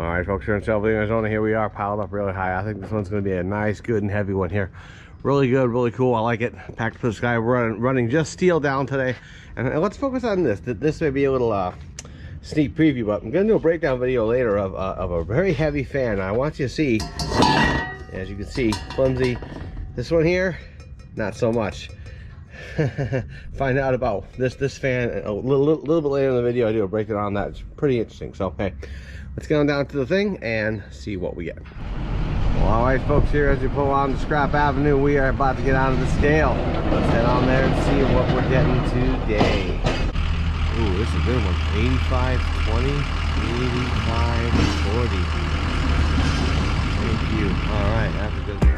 All right, folks, here in Shelby, Arizona, here we are piled up really high. I think this one's going to be a nice, good, and heavy one here. Really good, really cool. I like it. Packed for this guy. We're running just steel down today. And let's focus on this. This may be a little sneak preview, but I'm going to do a breakdown video later of a very heavy fan. I want you to see, as you can see, flimsy. This one here, not so much. Find out about this fan a little bit later in the video. I do a breakdown on that. It's pretty interesting. So, hey, let's get on down to the thing and see what we get. Well, all right, folks, here as we pull on to Scrap Avenue, we are about to get onto the scale. Let's head on there and see what we're getting today. Ooh, this is a good one. 85.20, 85.40. Thank you. All right, that's a good one.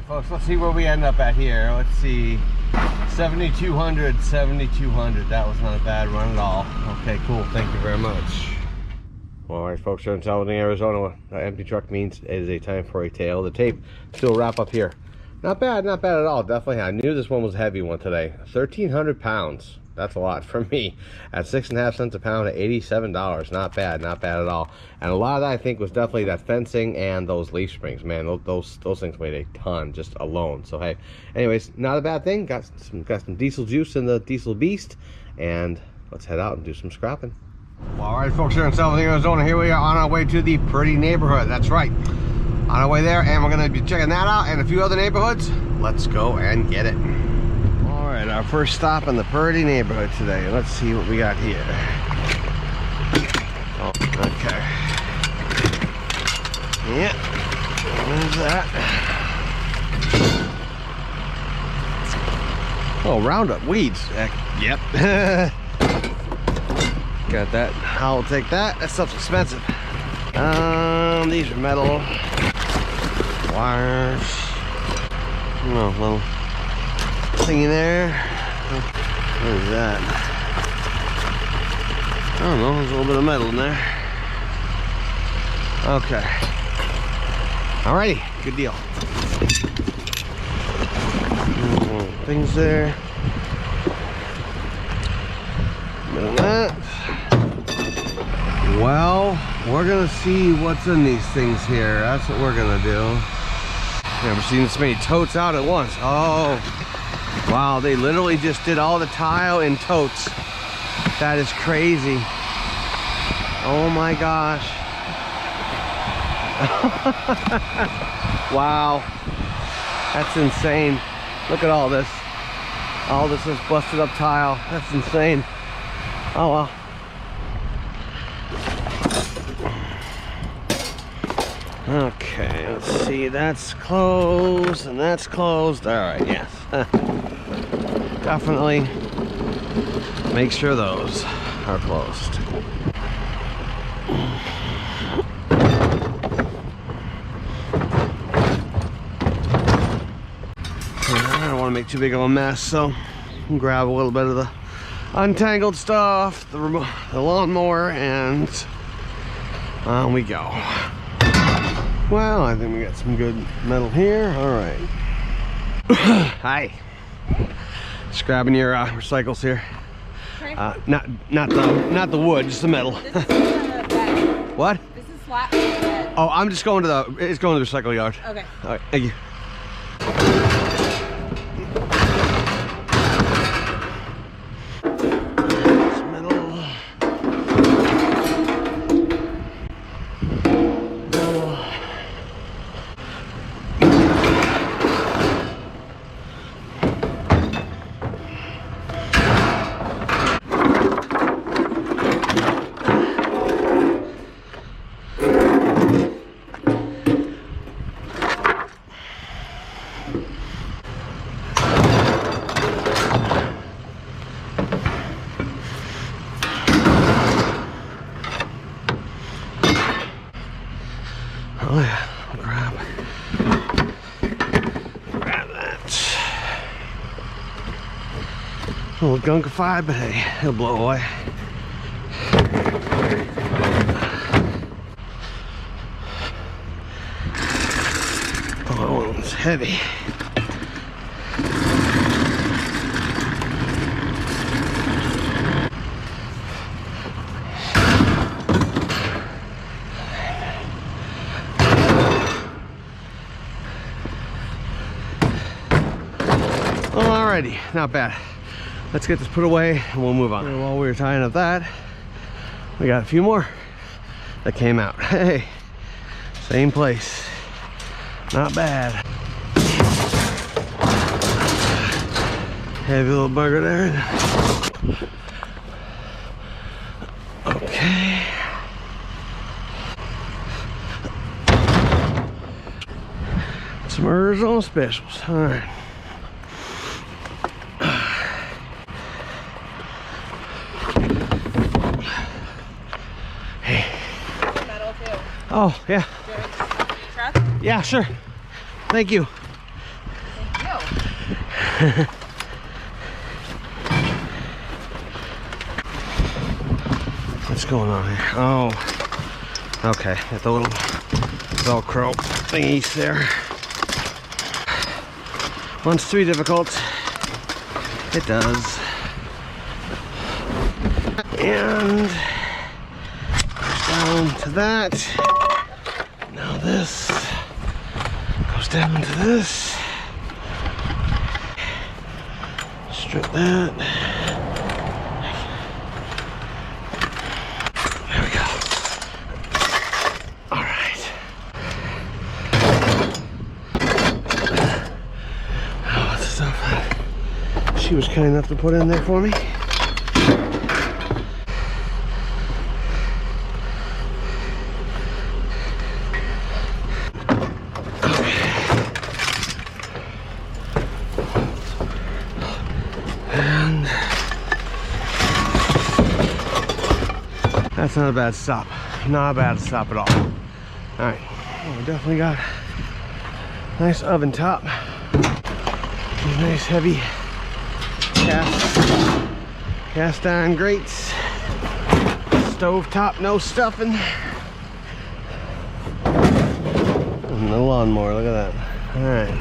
Folks, let's see where we end up at here. Let's see, 7,200, 7,200. That was not a bad run at all. Okay, cool. Thank you very much. All right, folks, here in Salvador, Arizona, empty truck means it is a time for a tail. The tape still wrap up here. Not bad at all. Definitely, I knew this one was a heavy one today. 1,300 pounds. That's a lot for me. At 6.5 cents a pound at $87. Not bad at all. And a lot of that I think was definitely that fencing and those leaf springs. Man, those things weighed a ton just alone. So hey, anyways, not a bad thing. Got some diesel juice in the diesel beast, and let's head out and do some scrapping. Well, all right, folks, here in Salvador, Arizona, here we are on our way to the Pretty neighborhood. That's right, on our way there, and we're gonna be checking that out and a few other neighborhoods. Let's go and get it. All right, our first stop in the Purdy neighborhood today. Let's see what we got here. Oh, okay. Yeah, what is that? Oh, Roundup weeds. Yep. Got that. I'll take that. That stuff's expensive. These are metal wires. Oh, little thingy there. What is that? I don't know, there's a little bit of metal in there. Okay. Alrighty, good deal. Things there. Bit of that. Well, we're gonna see what's in these things here. That's what we're gonna do. Never seen this many totes out at once. Oh. Wow, they literally just did all the tile in totes. That is crazy. Oh my gosh. Wow. That's insane. Look at all this. All this is busted up tile. That's insane. Oh well. Okay, let's see. That's closed and that's closed. All right, yes. Definitely make sure those are closed. I don't want to make too big of a mess, so I'll grab a little bit of the untangled stuff, the lawnmower, and on we go. Well, I think we got some good metal here. All right. Hi. Just grabbing your recycles here. Okay. Not the wood, just the metal. This is the bed. What? This is flat bed. Oh, I'm just going to the recycle yard. Okay. All right, thank you. gunkified, but hey, it'll blow away. Oh, it's heavy. Alrighty, not bad. Let's get this put away and we'll move on. And while we were tying up that, we got a few more that came out. Hey, same place. Not bad. Heavy little bugger there. Okay. Some Arizona specials. All right. Oh, yeah. Truck? Yeah, sure. Thank you. Thank you. What's going on here? Oh, okay. Got the little Velcro thingies there. Once too difficult. It does. And down to that. Now this goes down into this. Strip that. There we go. All right. Oh, what's the stuff she was kind enough to put in there for me? That's not a bad stop. Not a bad stop at all. All right. Oh, we definitely got a nice oven top. These nice heavy cast iron grates. Stove top, no stuffing. And the lawnmower, look at that. All right.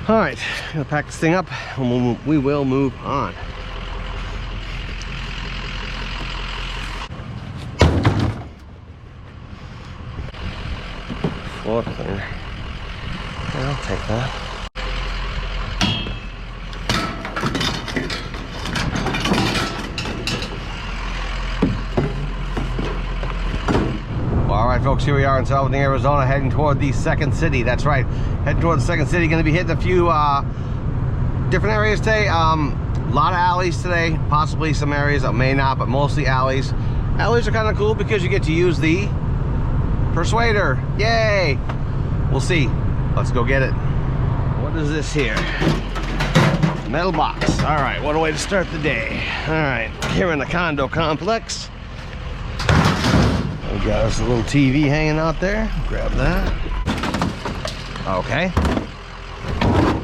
All right, gonna pack this thing up and we will move on. Floor cleaner. Yeah, I'll take that. All right, folks, here we are in Salvador, Arizona, heading toward the second city. That's right, heading toward the second city. Going to be hitting a few different areas today. A lot of alleys today, possibly some areas that may not, but mostly alleys. Alleys are kind of cool because you get to use the persuader. Yay! We'll see. Let's go get it. What is this here? Metal box. All right, what a way to start the day. All right, here in the condo complex. We got us a little TV hanging out there. Grab that. Okay.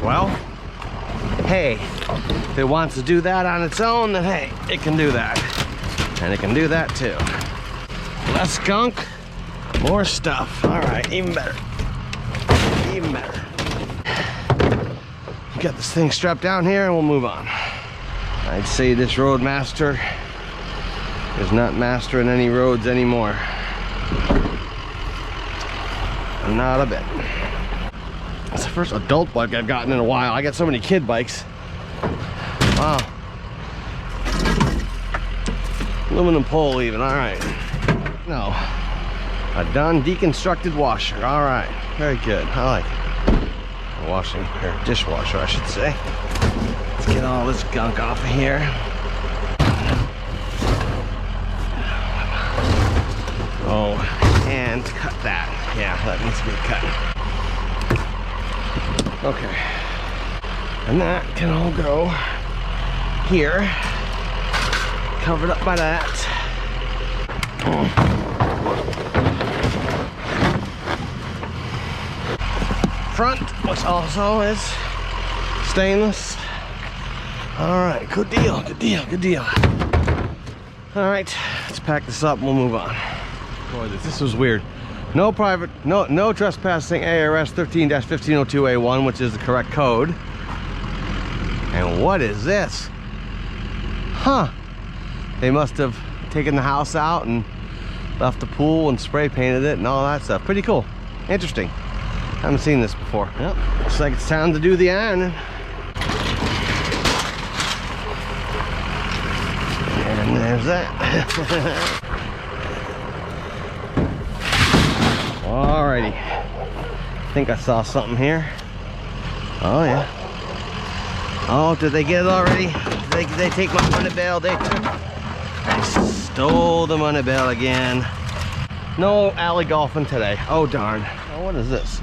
Well, hey, if it wants to do that on its own, then hey, it can do that. And it can do that too. Less gunk, more stuff. All right, even better. Even better. Get this thing strapped down here and we'll move on. I'd say this Roadmaster is not mastering any roads anymore. Not a bit. It's the first adult bike I've gotten in a while. I got so many kid bikes. Wow. Aluminum pole even, all right. No, a done deconstructed washer. All right, very good, I like it. A washing, or dishwasher I should say. Let's get all this gunk off of here. Oh, and cut that. Yeah, that needs to be cut. Okay. And that can all go here. Covered up by that. Front, which also is stainless. All right, good deal, good deal, good deal. All right, let's pack this up and we'll move on. Boy, this was weird. No trespassing, ARS 13-1502A1, which is the correct code. And what is this? Huh. They must have taken the house out and left the pool and spray painted it and all that stuff. Pretty cool. Interesting. Haven't seen this before. Yep. Looks like it's time to do the ironing. And there's that. Alrighty. I think I saw something here. Oh yeah. Oh, did they get it already? Did they take my money bail? They stole the money bail again. No alley golfing today. Oh darn. Oh, what is this?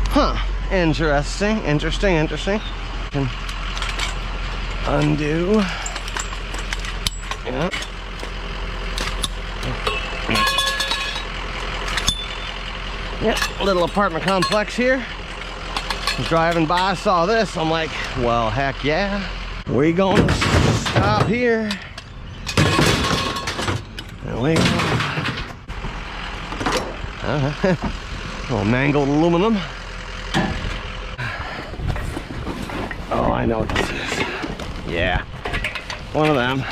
Huh. Interesting. Interesting. Can undo. Yep. Yep, little apartment complex here. Was driving by, saw this. I'm like, well, heck yeah. We're gonna stop here. And we go. Little mangled aluminum. Oh, I know what this is. Yeah, one of them.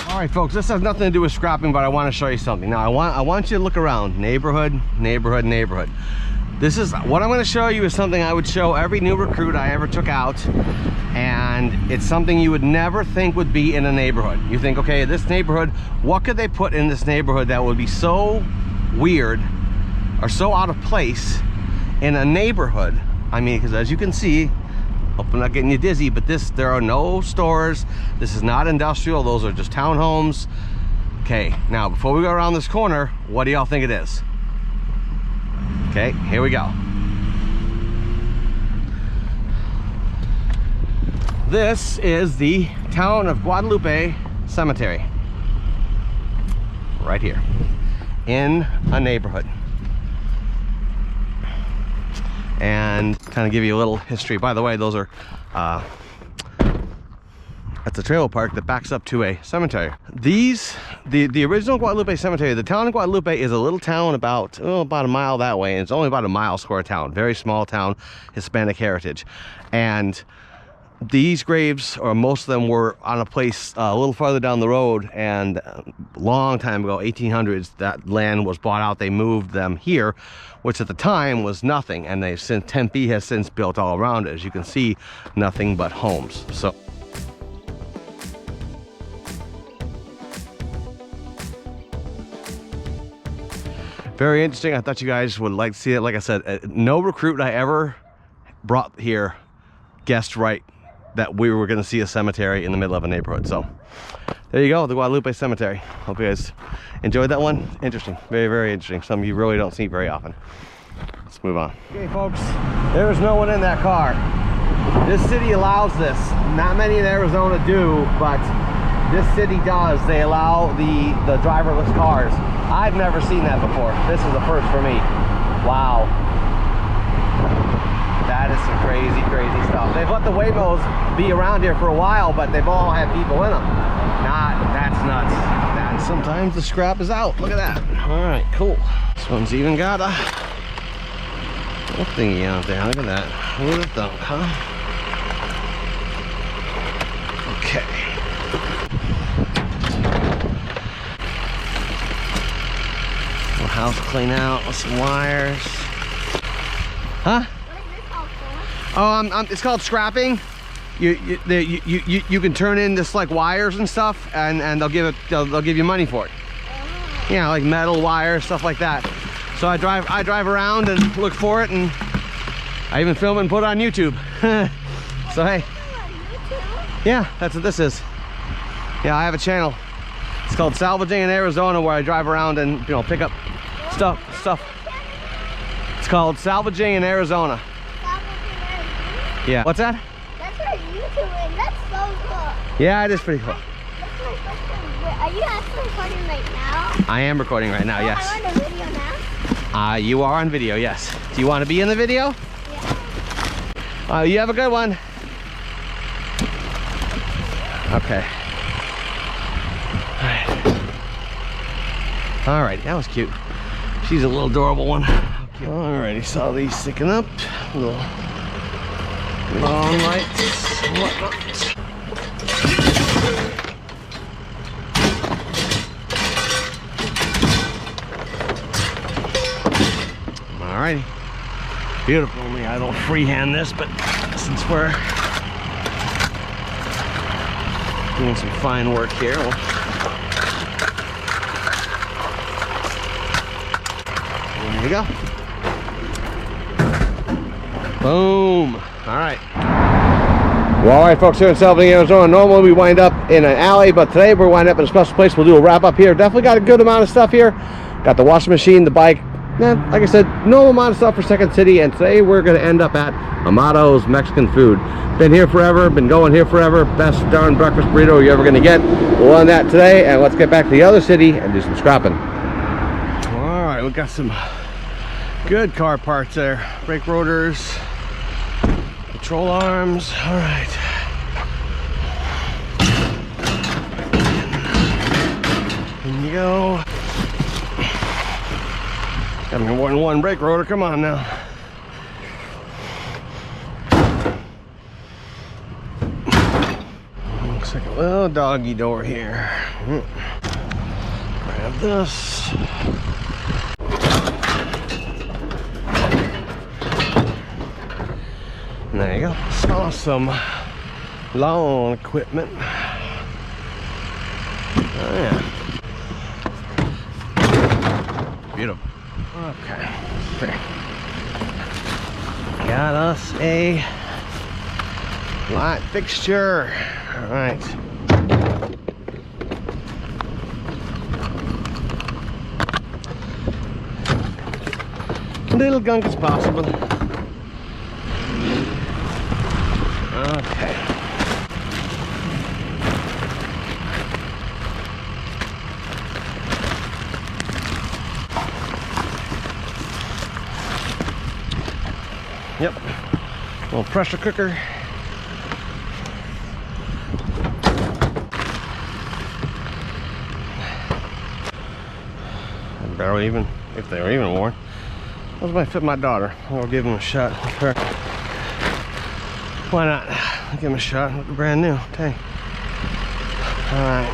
All right, folks, this has nothing to do with scrapping, but I want to show you something. Now, I want you to look around. Neighborhood. This is what I'm going to show you is something I would show every new recruit I ever took out, and it's something you would never think would be in a neighborhood. You think, okay, this neighborhood, what could they put in this neighborhood that would be so weird or so out of place in a neighborhood? I mean, because as you can see, hope I'm not getting you dizzy, but there are no stores. This is not industrial. Those are just townhomes. Okay, now before we go around this corner, what do y'all think it is? Okay, here we go. This is the town of Guadalupe Cemetery. Right here, in a neighborhood. And kind of give you a little history. By the way, those are that's a trailer park that backs up to a cemetery. The original Guadalupe Cemetery, the town of Guadalupe is a little town about a mile that way, and it's only about a mile square town. Very small town, Hispanic heritage. And these graves, or most of them, were on a place a little farther down the road, and a long time ago, 1800s, that land was bought out. They moved them here, which at the time was nothing, and they've since Tempe has since built all around it. As you can see, nothing but homes. So very interesting. I thought you guys would like to see it. Like I said, no recruit I ever brought here guessed right that we were going to see a cemetery in the middle of a neighborhood. So there you go, the Guadalupe Cemetery. Hope you guys enjoyed that one. Interesting, very interesting. Some of you really don't see very often. Let's move on. Okay, folks, there's no one in that car. This city allows this. Not many in Arizona do, but this city does. They allow the driverless cars. I've never seen that before. This is a first for me. Wow. That is some crazy stuff. They've let the Waymos be around here for a while, but they've all had people in them. That's nuts. Sometimes the scrap is out. Look at that. All right, cool. This one's even got a little thingy out there. Look at that. Who would have thunk, huh? Okay. Little house clean out with some wires. Huh? It's called scrapping. You can turn in this like wires and stuff, and they'll give you money for it. Yeah, like metal wire, stuff like that. So I drive around and look for it, and I even film it and put it on YouTube. So hey, yeah, that's what this is. Yeah, I have a channel. It's called Salvaging in Arizona, where I drive around and pick up Stuff. It's called Salvaging in Arizona. Yeah. What's that? That's what you're doing. That's so cool. Yeah, it is pretty cool. That's my question. Are you actually recording right now? I am recording right now, yes. I'm on the video now. You are on video, yes. Do you want to be in the video? Yeah. You have a good one. Okay. All right, that was cute. She's a little adorable one. Alrighty, saw these sticking up. Little long lights and whatnot. Alrighty. Beautiful. I don't freehand this, but since we're doing some fine work here, there we go. Boom. All right. Well, all right, folks, here in Salvador, Arizona. Normally we wind up in an alley, but today we're winding up in a special place. We'll do a wrap up here. Definitely got a good amount of stuff here. Got the washing machine, the bike. Man, like I said, normal amount of stuff for Second City, and today we're going to end up at Amato's Mexican Food. Been here forever, been going here forever. Best darn breakfast burrito you're ever going to get. We'll end that today, and let's get back to the other city and do some scrapping. All right, we got some good car parts there. Brake rotors, control arms. All right. In you go. Got more than one brake rotor. Come on now. Looks like a little doggy door here. Grab this. And there you go. Saw some lawn equipment. Oh yeah. Beautiful. Okay. Got us a light fixture. All right. Little gunk as possible. Okay. Yep. Little pressure cooker. And barely even, if they were even worn. Those might fit my daughter. I'll give them a shot with her. Why not? I'll give them a shot. Look brand new. Dang. Alright.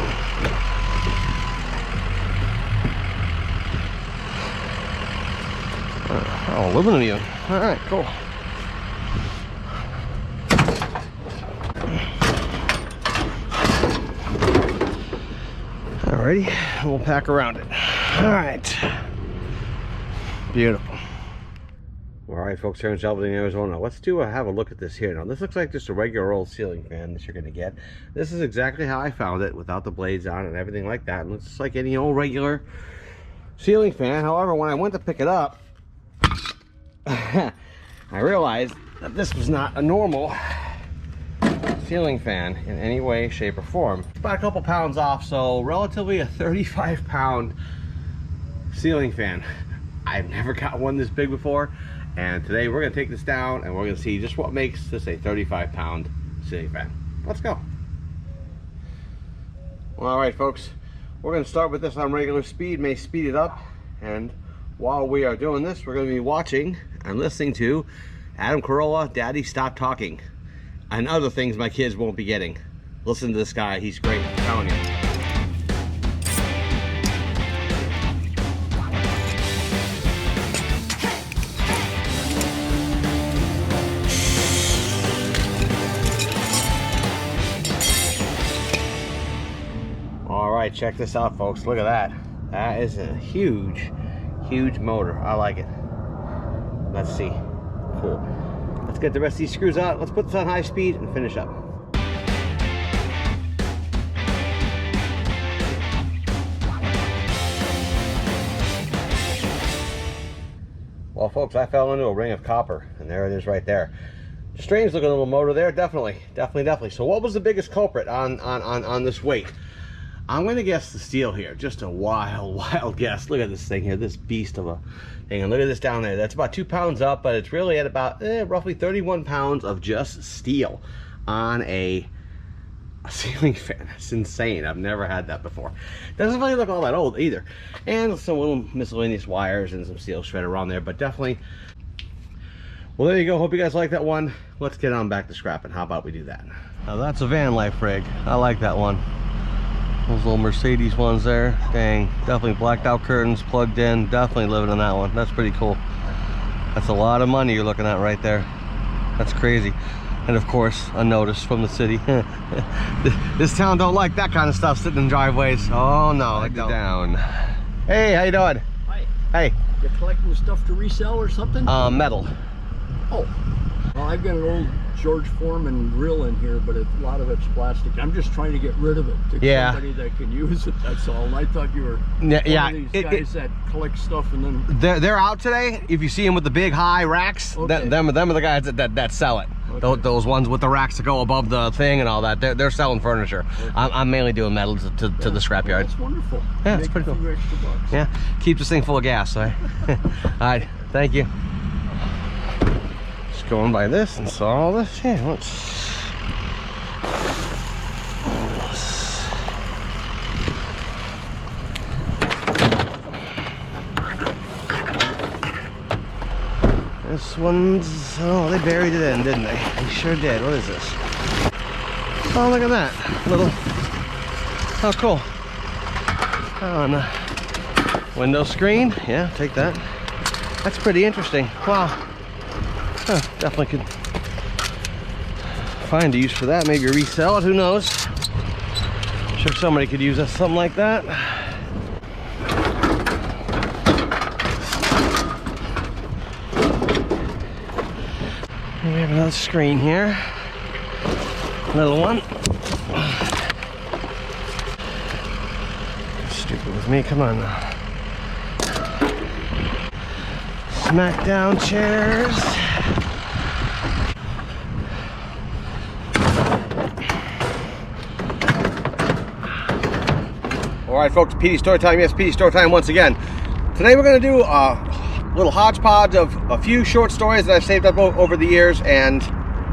Oh, aluminum even. Alright, cool. Alrighty, we'll pack around it. Alright. Beautiful. Alright, folks, here in Salvador, Arizona. Let's have a look at this here. Now, this looks like just a regular old ceiling fan that you're going to get. This is exactly how I found it, without the blades on and everything like that. It looks like any old regular ceiling fan. However, when I went to pick it up, I realized that this was not a normal ceiling fan in any way, shape, or form. It's about a couple pounds off, so relatively a 35-pound ceiling fan. I've never got one this big before, and today we're going to take this down and we're going to see just what makes this a 35-pound ceiling fan. Let's go. Well, all right, folks, we're going to start with this on regular speed, may speed it up, and while we are doing this, we're going to be watching and listening to Adam Carolla, Daddy Stop Talking, and other things my kids won't be getting. Listen to this guy, he's great, I'm telling you. All right, check this out, folks. Look at that. That is a huge motor. I like it. Let's see. Cool. Let's get the rest of these screws out. Let's put this on high speed and finish up. Well, folks, I fell into a ring of copper, and there it is right there. Strange looking little motor there, definitely. So what was the biggest culprit on this weight? I'm going to guess the steel here. Just a wild guess. Look at this thing here, this beast of a thing. And look at this down there. That's about 2 pounds up, but it's really at about roughly 31 pounds of just steel on a ceiling fan. That's insane. I've never had that before. Doesn't really look all that old either. And some little miscellaneous wires and some steel shred around there, but definitely. Well, there you go. Hope you guys like that one. Let's get on back to scrapping. How about we do that? Now that's a van life rig. I like that one. Those little Mercedes ones there. Dang, definitely blacked out curtains, plugged in. Definitely living in that one. That's pretty cool. That's a lot of money you're looking at right there. That's crazy. And of course, a notice from the city. This town don't like that kind of stuff sitting in driveways. Oh no, like down. Hey, how you doing? Hi. Hey. You're collecting stuff to resell or something? Metal. Oh. Well, I've got an old George Foreman grill in here, but a lot of it's plastic. I'm just trying to get rid of it to somebody that can use it, that's all. And I thought you were one of these guys that collect stuff and then... They're out today. If you see them with the big high racks, Okay. them are the guys that sell it. Okay. Those ones with the racks that go above the thing and all that, they're selling furniture. Okay. I'm mainly doing metal to the scrapyard. Well, that's wonderful. Yeah, it's pretty cool. Few extra bucks. Yeah, keeps this thing full of gas. Right? All right, thank you. Just going by this and saw all this. Yeah, let's. This one's, oh, they buried it in, didn't they? They sure did. What is this? Oh, look at that. Little, oh, cool. On a window screen. Yeah, take that. That's pretty interesting. Wow. Huh, definitely could find a use for that. Maybe resell it, who knows? I'm sure somebody could use something like that. We have another screen here. Little one. Stupid with me, come on now. Smack down chairs. All right, folks, PD Story Time. Yes, PD Story Time once again. Today we're going to do a little hodgepodge of a few short stories that I've saved up over the years, and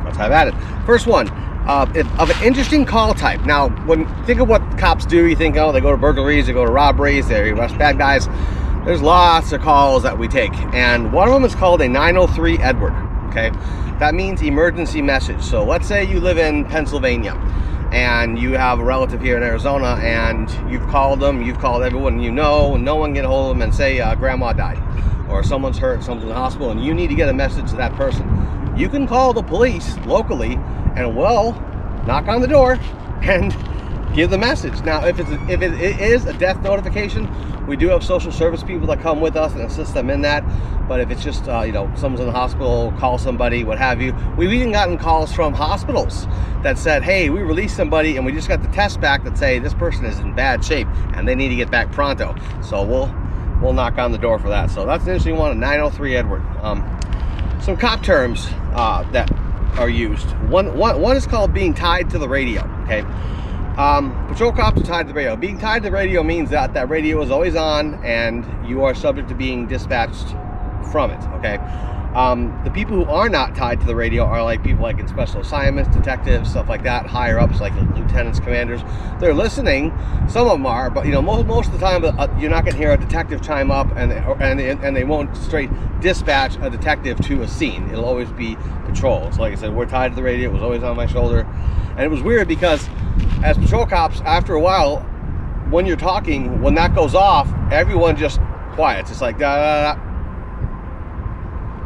let's have at it. First one, of an interesting call type. Now, when you think of what cops do, you think, oh, they go to burglaries, they go to robberies, they arrest bad guys. There's lots of calls that we take, and one of them is called a 903 Edward, okay? That means emergency message. So let's say you live in Pennsylvania, and you have a relative here in Arizona, and you've called them, you've called everyone you know, and no one get a hold of them, and say grandma died, or someone's hurt, someone's in the hospital, and you need to get a message to that person. You can call the police locally, and well, knock on the door and give the message. Now, if it is a death notification, we do have social service people that come with us and assist them in that. But if it's just you know, someone's in the hospital, call somebody, what have you. We've even gotten calls from hospitals that said, hey, we released somebody and we just got the test back that say this person is in bad shape and they need to get back pronto. So we'll knock on the door for that. So that's an interesting one, a 903 Edward. Some cop terms that are used. One is called being tied to the radio, okay? Patrol cops are tied to the radio. Being tied to the radio means that that radio is always on and you are subject to being dispatched from it, okay? The people who are not tied to the radio are like people like in special assignments, detectives, stuff like that, higher ups like lieutenants, commanders. They're listening, some of them are, but you know, most of the time you're not going to hear a detective chime up and they won't straight dispatch a detective to a scene. It'll always be patrol. So like I said, we're tied to the radio. It was always on my shoulder. And it was weird because as patrol cops, after a while, when you're talking, when that goes off, everyone just quiets. It's like da da da.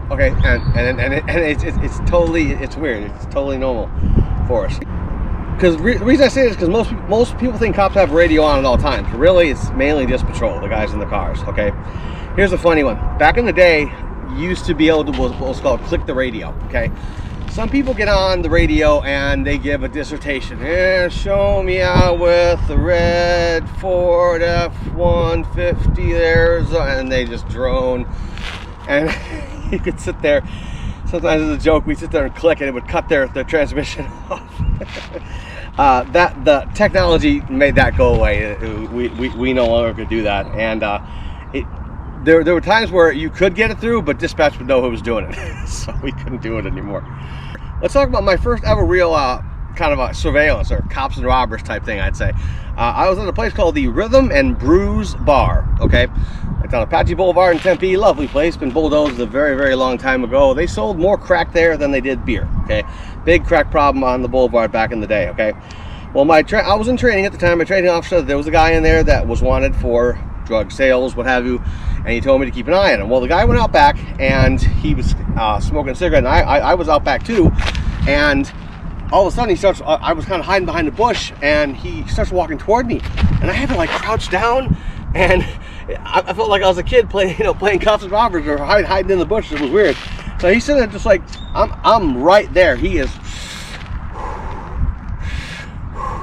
Okay, and it's totally, it's weird. It's totally normal for us. Because the reason I say this is because most people think cops have radio on at all times. Really, it's mainly just patrol, the guys in the cars. Okay, here's a funny one. Back in the day, you used to be able to what's called click the radio. Okay, some people get on the radio and they give a dissertation. Yeah, show me out with the red Ford F-150 there, and they just drone. and you could sit there. Sometimes as a joke, we sit there and click, and it would cut their transmission off. The technology made that go away. We no longer could do that, and there were times where you could get it through, but dispatch would know who was doing it, so we couldn't do it anymore. Let's talk about my first ever real kind of a surveillance or cops and robbers type thing, I'd say. I was at a place called the Rhythm and Brews Bar. Okay, it's on Apache Boulevard in Tempe. Lovely place, been bulldozed a very, very long time ago. They sold more crack there than they did beer. Okay, big crack problem on the boulevard back in the day. Okay, well, I was in training at the time. My training officer, there was a guy in there that was wanted for drug sales, what have you, and he told me to keep an eye on him. Well, the guy went out back and he was smoking a cigarette, and I was out back too, and all of a sudden he starts, I was kind of hiding behind the bush, and he starts walking toward me, and I had to like crouch down, and I felt like I was a kid playing cops and robbers or hiding in the bush. It was weird. So he's sitting there just like, I'm right there. He is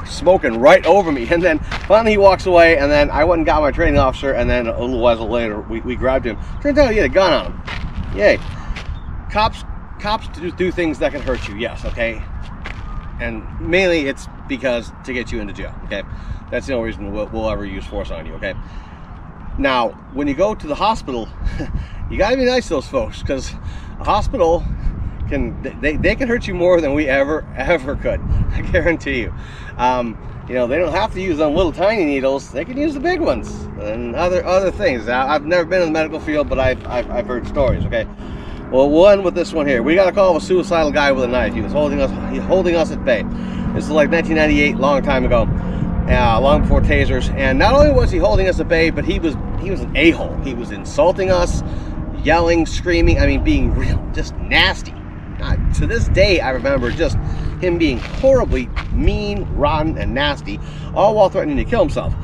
smoking right over me, and then finally he walks away, and then I went and got my training officer, and then a little while later we grabbed him. Turns out he had a gun on him. Yay. Cops do things that can hurt you, yes, okay, and mainly it's because to get you into jail. Okay, that's the only reason we'll ever use force on you. Okay, now when you go to the hospital, you gotta be nice to those folks, because a hospital they can hurt you more than we ever could. I guarantee you. They don't have to use them little tiny needles. They can use the big ones and other things. I've never been in the medical field, but I've heard stories. Okay, well, we'll end with this one here. We got a call of a suicidal guy with a knife. He was holding us at bay. This is like 1998, long time ago, long before tasers. And not only was he holding us at bay, but he was an a-hole. He was insulting us, yelling, screaming. I mean, being real, just nasty. To this day, I remember just him being horribly mean, rotten, and nasty, all while threatening to kill himself.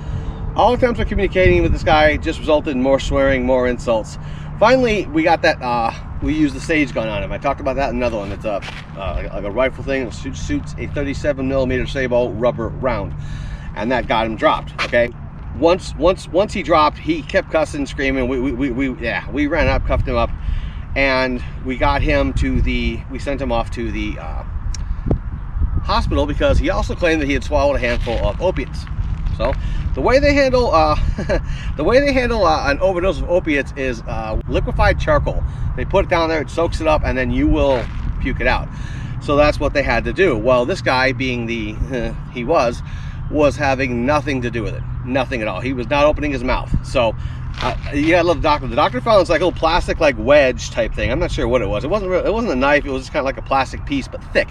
All the times we're communicating with this guy just resulted in more swearing, more insults. Finally, we got that, we used the sage gun on him. I talked about that in another one. It's like a rifle thing. It shoots a 37mm Sabo rubber round, and that got him dropped. Okay, once he dropped, he kept cussing, screaming. We ran up, cuffed him up, and we got him we sent him off to the hospital, because he also claimed that he had swallowed a handful of opiates. So the way they handle an overdose of opiates is liquefied charcoal. They put it down there, it soaks it up, and then you will puke it out. So that's what they had to do. Well, this guy, being he was having nothing to do with it, nothing at all. He was not opening his mouth. So you gotta love the doctor. The doctor found this like little plastic like wedge type thing. I'm not sure what it was. It wasn't a knife. It was just kind of like a plastic piece, but thick.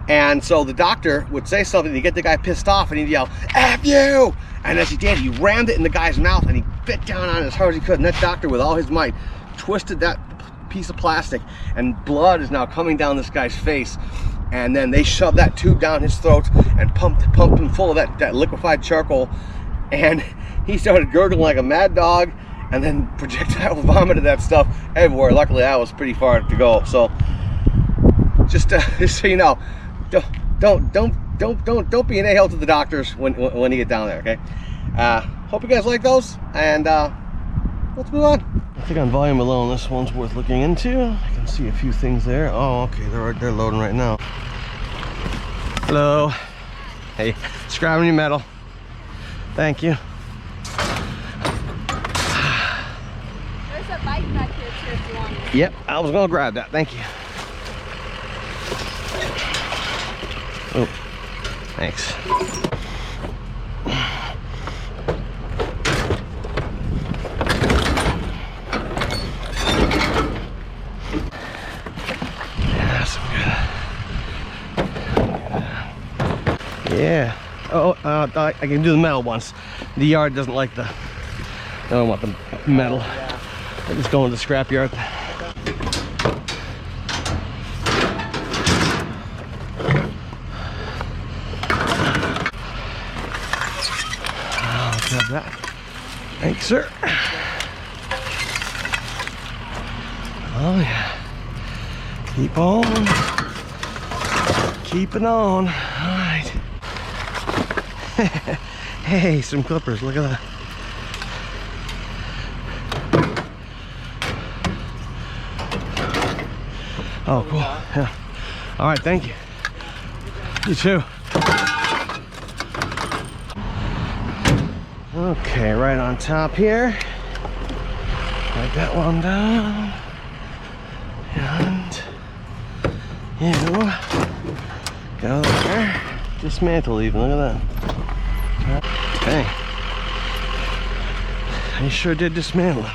And so the doctor would say something to get the guy pissed off, and he'd yell, "F you!" And as he did, he rammed it in the guy's mouth, and he bit down on it as hard as he could. And that doctor, with all his might, twisted that piece of plastic, and blood is now coming down this guy's face. And then they shoved that tube down his throat and pumped him full of that liquefied charcoal. And he started gurgling like a mad dog, and then projectile vomited that stuff everywhere. Luckily, I was pretty far to go. So just so you know, don't be an a-hole to the doctors when you get down there. Okay. Hope you guys like those, and let's move on. I think on volume alone, this one's worth looking into. I can see a few things there. Oh, okay, they're loading right now. Hello. Hey, scrubbing your metal. Thank you. There's a bike back here too if you want it. Yep, I was gonna grab that. Thank you. Oh, thanks. Yeah. Oh, I can do the metal ones. The yard doesn't like I don't want the metal. I'll just go in the scrap yard. I'll grab that. Thanks, sir. Oh yeah. Keep on. Keep it on. All right. Hey, some clippers. Look at that. Oh, cool. Yeah. All right, thank you. You too. Okay, right on top here. Write that one down. And you go there. Dismantle even, look at that. Okay. I sure did dismantle it.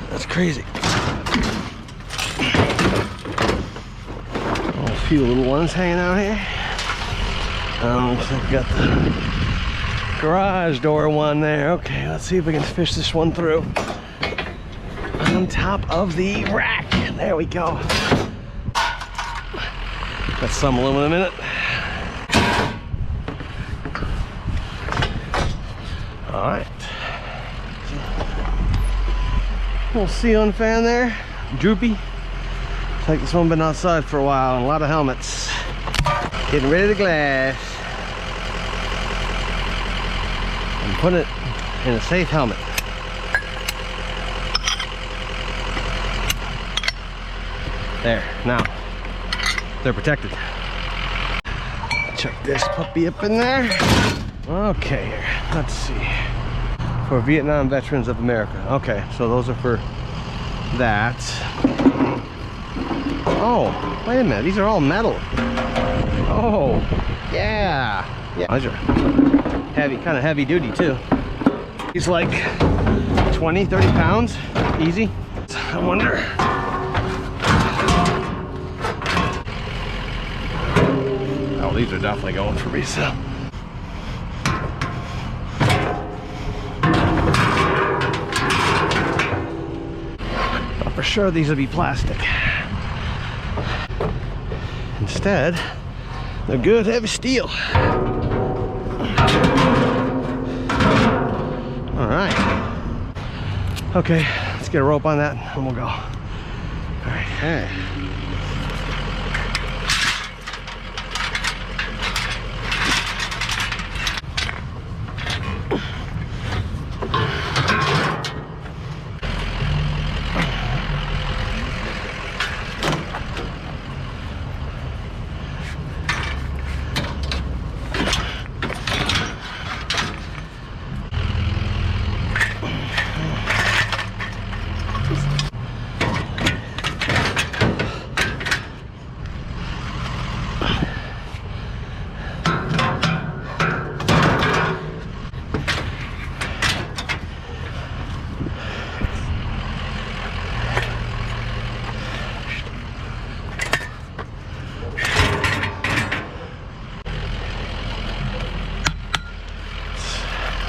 That's crazy. Oh, a few little ones hanging out here. Looks like we got the garage door one there. Okay, let's see if we can fish this one through. On top of the rack. There we go. Got some aluminum in it. All right. Little ceiling fan there. Droopy. Looks like this one been outside for a while, and a lot of helmets. Getting rid of the glass. And put it in a safe helmet. There, now they're protected. Check this puppy up in there. Okay, here, let's see. For Vietnam Veterans of America. Okay, so those are for that. Oh, wait a minute, these are all metal. Oh, yeah. Yeah, these are heavy, kind of heavy duty too. He's like 20, 30 pounds, easy. I wonder. Oh, these are definitely going for resale. But for sure these will be plastic. Instead, they're good heavy steel. All right. Okay, let's get a rope on that and we'll go. All right. Hey.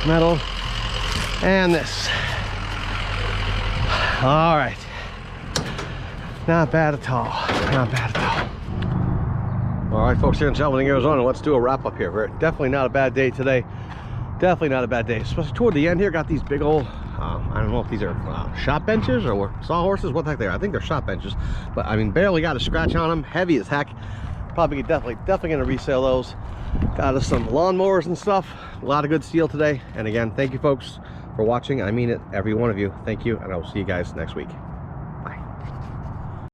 Metal and this. All right, not bad at all, not bad at all. All right, folks, here in Shelburne, Arizona, let's do a wrap up here. We're definitely not a bad day today. Definitely not a bad day, especially toward the end here. Got these big old I don't know if these are shop benches or sawhorses, what the heck they are. I think they're shop benches, but I mean, barely got a scratch on them. Heavy as heck. Probably definitely gonna resell those. Got us some lawnmowers and stuff. A lot of good steel today. And again, thank you folks for watching. I mean it, every one of you. Thank you, and I will see you guys next week.